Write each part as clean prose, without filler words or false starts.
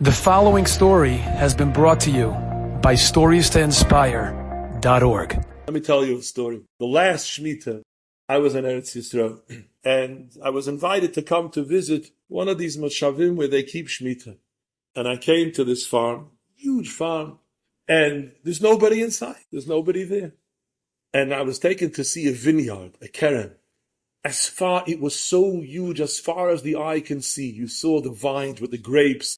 The following story has been brought to you by StoriesToInspire.org. Let me tell you a story. The last Shemitah, I was in Eretz Yisrael, and I was invited to come to visit one of these moshavim where they keep Shemitah. And I came to this farm, huge farm, and there's nobody inside. There's nobody there. And I was taken to see a vineyard, a keren. It was so huge, as far as the eye can see. You saw the vines with the grapes,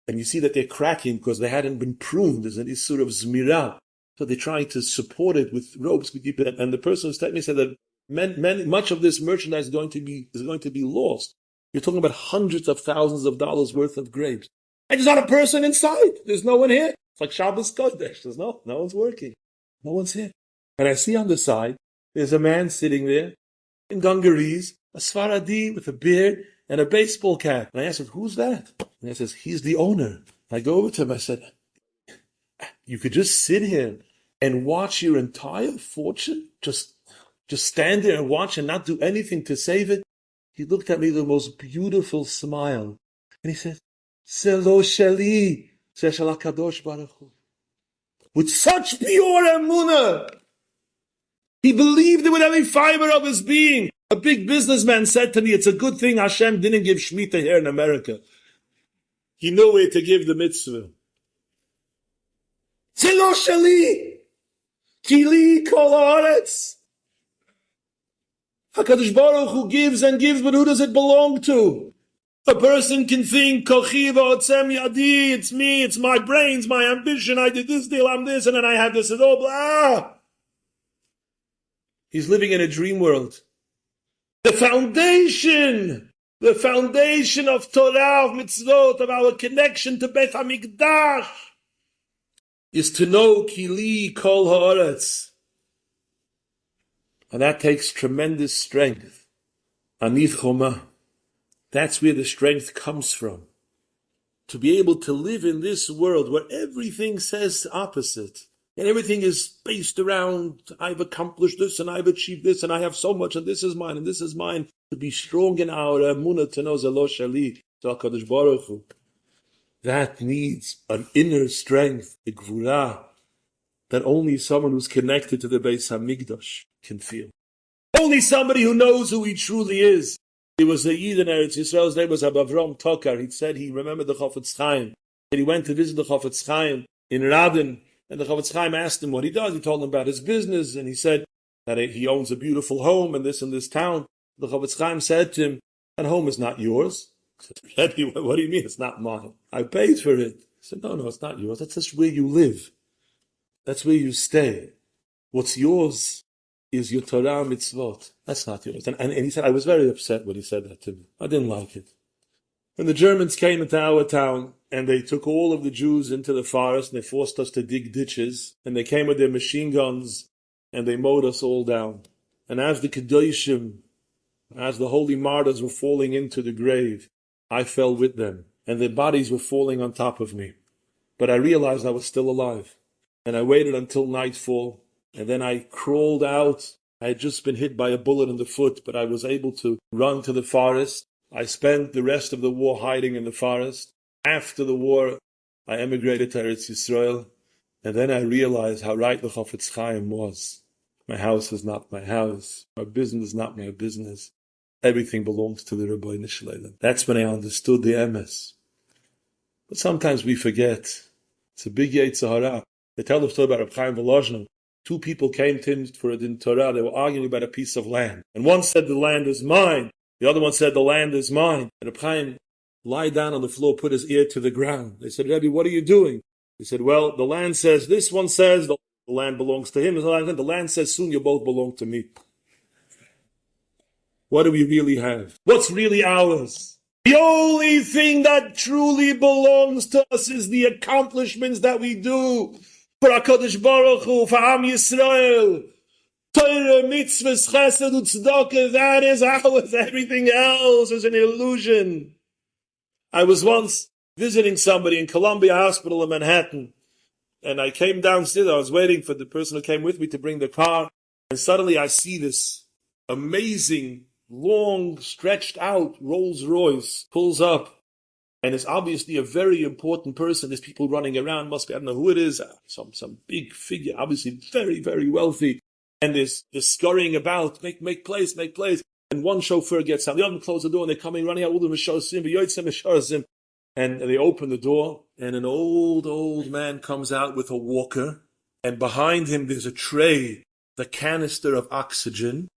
and you see that they're cracking because they hadn't been pruned. There's an sort of zmira. So they're trying to support it with ropes. And the person who's telling me said that much of this merchandise is going to be lost. You're talking about hundreds of thousands of dollars worth of grapes. And there's not a person inside. There's no one here. It's like Shabbos Kodesh. There's no one's working. No one's here. And I see on the side, there's a man sitting there in dungarees, a Sfaradi with a beard and a baseball cap. And I asked him, who's that? And he says, he's the owner. I go over to him, I said, you could just sit here and watch your entire fortune? Just stand there and watch and not do anything to save it? He looked at me with the most beautiful smile. And he said, Selo Sheli, Shel HaKadosh Baruch Hu. With such pure emunah, he believed it with every fiber of his being. A big businessman said to me, it's a good thing Hashem didn't give Shemitah here in America. He knew where to give the mitzvah. Zelo sheli, kili kol haaretz. HaKadosh Baruch Hu gives and gives, but who does it belong to? A person can think, kochi v'otzem yadi, it's me, it's my brains, my ambition, I did this deal, I'm this, and then I have this, and blah. He's living in a dream world. The foundation of Torah, of mitzvot, of our connection to Beit HaMikdash is to know Kili Kol Haaretz. And that takes tremendous strength. Anith Choma. That's where the strength comes from. To be able to live in this world where everything says opposite. And everything is based around, I've accomplished this, and I've achieved this, and I have so much, and this is mine, and this is mine. To be strong in our emunah, to know Zelo Sheli, to HaKadosh Baruch Hu. That needs an inner strength, a gvura, that only someone who's connected to the Beis HaMikdash can feel. Only somebody who knows who he truly is. There was a Yid in Eretz Yisrael, his name was Avram Tokar. He said he remembered the Chofetz Chaim. And he went to visit the Chofetz Chaim in Radin. And the Chofetz Chaim asked him what he does. He told him about his business, and he said that he owns a beautiful home in this town. The Chofetz Chaim said to him, that home is not yours. He said, Rabbi, what do you mean it's not mine? I paid for it. He said, no, it's not yours. That's just where you live. That's where you stay. What's yours is your Torah mitzvot. That's not yours. And he said, I was very upset when he said that to me. I didn't like it. When the Germans came into our town, and they took all of the Jews into the forest, and they forced us to dig ditches, and they came with their machine guns, and they mowed us all down. And as the Kedoshim, as the holy martyrs were falling into the grave, I fell with them, and their bodies were falling on top of me. But I realized I was still alive. And I waited until nightfall, and then I crawled out. I had just been hit by a bullet in the foot, but I was able to run to the forest. I spent the rest of the war hiding in the forest. After the war, I emigrated to Eretz Yisrael, and then I realized how right the Chofetz Chaim was. My house is not my house. My business is not my business. Everything belongs to the Rabbi Nishleila. That's when I understood the emes. But sometimes we forget. It's a big Yetzer Hara. They tell the story about Reb Chaim Volozhin. Two people came to him for a din Torah. They were arguing about a piece of land. And one said, the land is mine. The other one said, the land is mine. And Reb Chaim lie down on the floor, put his ear to the ground. They said, Rabbi, what are you doing? He said, well, the land says, this one says the land belongs to him. The land says, soon you both belong to me. What do we really have? What's really ours? The only thing that truly belongs to us is the accomplishments that we do for HaKadosh Baruch Hu, for Am Yisrael. Torah, mitzvahs, chesed, tzedakah, that is ours. Everything else is an illusion. I was once visiting somebody in Columbia Hospital in Manhattan, and I came downstairs. I was waiting for the person who came with me to bring the car, and suddenly I see this amazing, long, stretched out Rolls Royce pulls up, and is obviously a very important person. There's people running around, must be, I don't know who it is, some big figure, obviously very, very wealthy, and there's scurrying about, make place, and one chauffeur gets out, the other closes the door, and they're coming, running out, and they open the door, and an old man comes out with a walker, and behind him there's a tray, the canister of oxygen,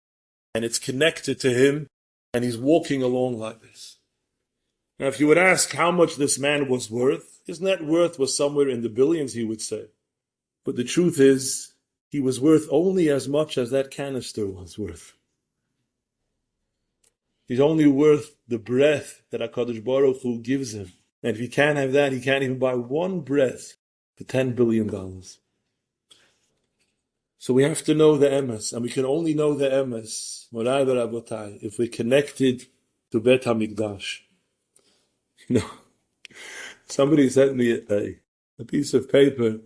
and it's connected to him, and he's walking along like this. Now, if you would ask how much this man was worth, his net worth was somewhere in the billions, he would say. But the truth is, he was worth only as much as that canister was worth. He's only worth the breath that HaKadosh Baruch Hu gives him. And if he can't have that, he can't even buy one breath for $10 billion. So we have to know the emes, and we can only know the emes, Morai v'Rabotai, if we're connected to Bet HaMikdash. You know, somebody sent me a piece of paper.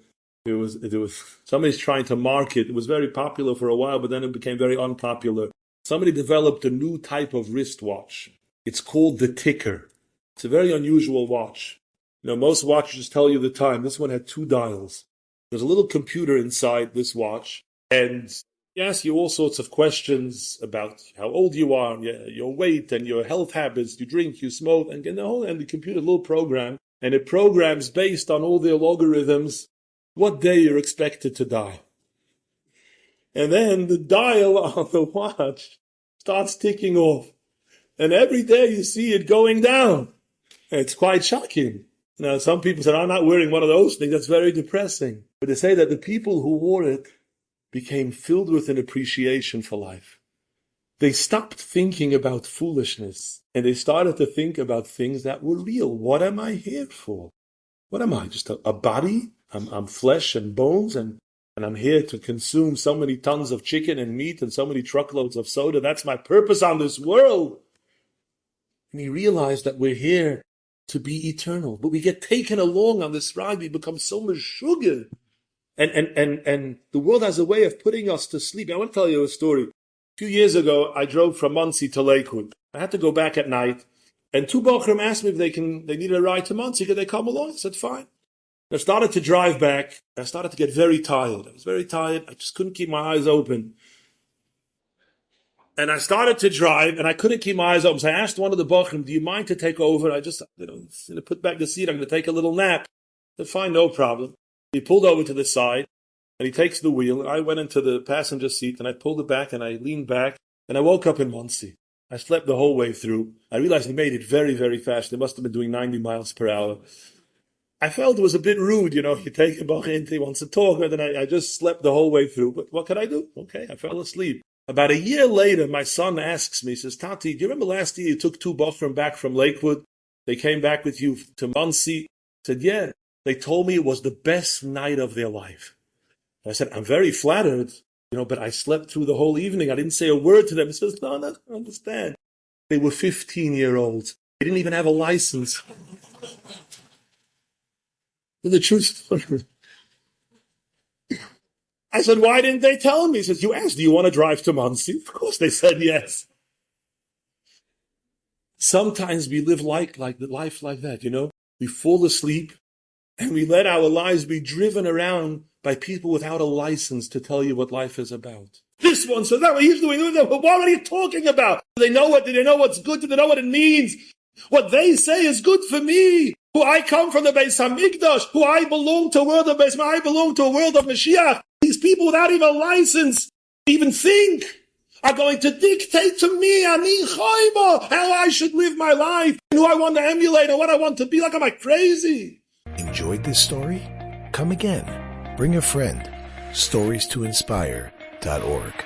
It was somebody's trying to market. It was very popular for a while, but then it became very unpopular. Somebody developed a new type of wristwatch. It's called the ticker. It's a very unusual watch. You know, most watches tell you the time. This one had 2 dials. There's a little computer inside this watch, and it asks you all sorts of questions about how old you are, your weight, and your health habits. You drink, you smoke, and the computer, a little program, and it programs based on all their logarithms what day you're expected to die. And then the dial on the watch starts ticking off, and every day you see it going down. And it's quite shocking. Now, some people said, I'm not wearing one of those things. That's very depressing. But they say that the people who wore it became filled with an appreciation for life. They stopped thinking about foolishness, and they started to think about things that were real. What am I here for? What am I? Just a body? I'm flesh and bones, and I'm here to consume so many tons of chicken and meat and so many truckloads of soda. That's my purpose on this world. And he realized that we're here to be eternal. But we get taken along on this ride. We become so meshuggah. And the world has a way of putting us to sleep. I want to tell you a story. A few years ago, I drove from Monsey to Lakewood. I had to go back at night. And 2 Bochum asked me if they needed a ride to Monsey. Could they come along? I said, fine. I started to drive back. I started to get very tired. I was very tired. I just couldn't keep my eyes open. And I started to drive, and I couldn't keep my eyes open. So I asked one of the Bochum, do you mind to take over? I just, put back the seat. I'm going to take a little nap. I said, fine, no problem. He pulled over to the side, and he takes the wheel. And I went into the passenger seat, and I pulled it back, and I leaned back, and I woke up in Monsey. I slept the whole way through. I realized he made it very, very fast. They must have been doing 90 miles per hour. I felt it was a bit rude, you take a Bach in, he wants to talk, and then I just slept the whole way through. But what could I do? Okay, I fell asleep. About a year later, my son asks me, he says, Tati, do you remember last year you took 2 Bochum back from Lakewood? They came back with you to Monsey. I said, yeah. They told me it was the best night of their life. And I said, I'm very flattered, but I slept through the whole evening. I didn't say a word to them. He says, no, I understand. They were 15-year-olds. They didn't even have a license. The truth. I said, why didn't they tell me? He says, you asked, do you want to drive to Monsey? Of course they said yes. Sometimes we live life like that, We fall asleep and we let our lives be driven around by people without a license to tell you what life is about. This one says that, what he's doing, what are you talking about? Do they know what's good? Do they know what it means? What they say is good for me. Who I come from the Beis HaMikdash, who I belong to a world of Beis, I belong to a world of Mashiach. These people without even a license, even think, are going to dictate to me, Ani Chayma, how I should live my life, and who I want to emulate, and what I want to be. Like, am I crazy? Enjoyed this story? Come again. Bring a friend. StoriesToInspire.org